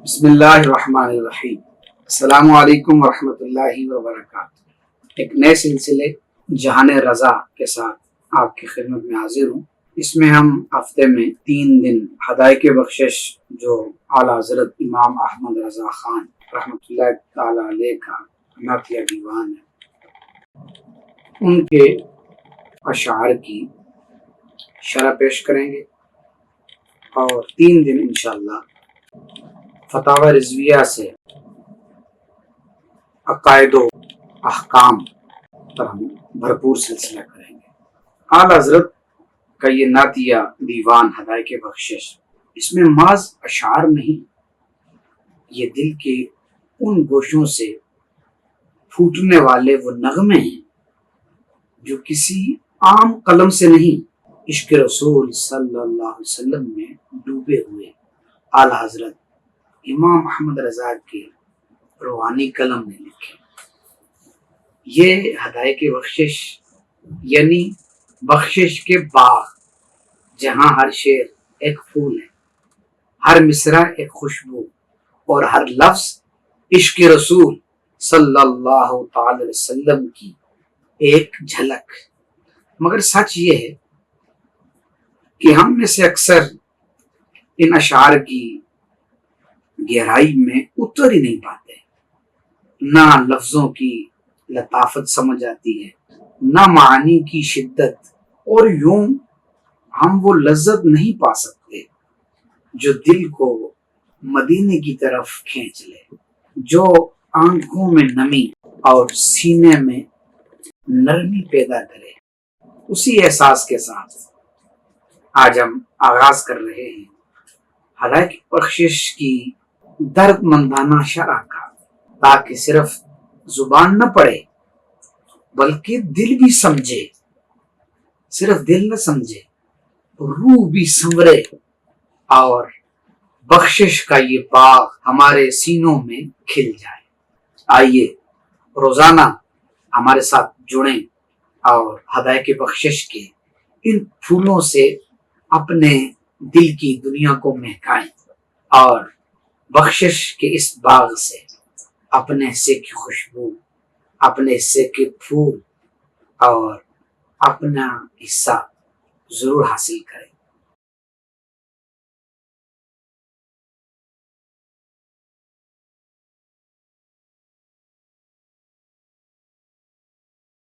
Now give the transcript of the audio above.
بسم اللہ الرحمن الرحیم۔ السلام علیکم ورحمۃ اللہ وبرکاتہ۔ ایک نئے سلسلے جہان رضا کے ساتھ آپ کی خدمت میں حاضر ہوں۔ اس میں ہم ہفتے میں 3 دن ہدایت بخشش جو اعلیٰ حضرت امام احمد رضا خان رحمۃ اللہ تعالی علیہ کا نعتیہ دیوان ہے، ان کے اشعار کی شرح پیش کریں گے، اور 3 دن انشاءاللہ فتاوی رضویہ سے عقائد و احکام پر ہم بھرپور سلسلہ کریں گے۔ اعلیٰ حضرت کا یہ نعتیہ دیوان ہدایت بخشش، اس میں محض اشعار نہیں، یہ دل کے ان گوشوں سے پھوٹنے والے وہ نغمے ہیں جو کسی عام قلم سے نہیں، عشق رسول صلی اللہ علیہ وسلم میں ڈوبے ہوئے اعلیٰ حضرت امام احمد رضا کے روحانی قلم نے لکھے۔ یہ ہدایت بخشش یعنی بخشش کے باغ، جہاں ہر شعر ایک پھول ہے، ہر مصرع ایک خوشبو، اور ہر لفظ عشق رسول صلی اللہ تعالی علیہ وسلم کی ایک جھلک۔ مگر سچ یہ ہے کہ ہم میں سے اکثر ان اشعار کی گہرائی میں اتر ہی نہیں پاتے، نہ لفظوں کی لطافت سمجھ آتی ہے، نہ معانی کی شدت، اور یوں ہم وہ لذت نہیں پا سکتے جو دل کو مدینے کی طرف کھینچ لے، جو آنکھوں میں نمی اور سینے میں نرمی پیدا کرے۔ اسی احساس کے ساتھ آج ہم آغاز کر رہے ہیں ہدایت بخشش کی درد مندانہ شرح کا، تاکہ صرف زبان نہ پڑھے بلکہ دل بھی سمجھے، صرف دل نہ سمجھے، روح بھی سنورے، اور بخشش کا یہ باغ ہمارے سینوں میں کھل جائے۔ آئیے روزانہ ہمارے ساتھ جڑیں اور ہدایت بخشش کے ان پھولوں سے اپنے دل کی دنیا کو مہکائیں، اور بخشش کے اس باغ سے اپنے حصے کی خوشبو، اپنے حصے کے پھول اور اپنا حصہ ضرور حاصل کریں۔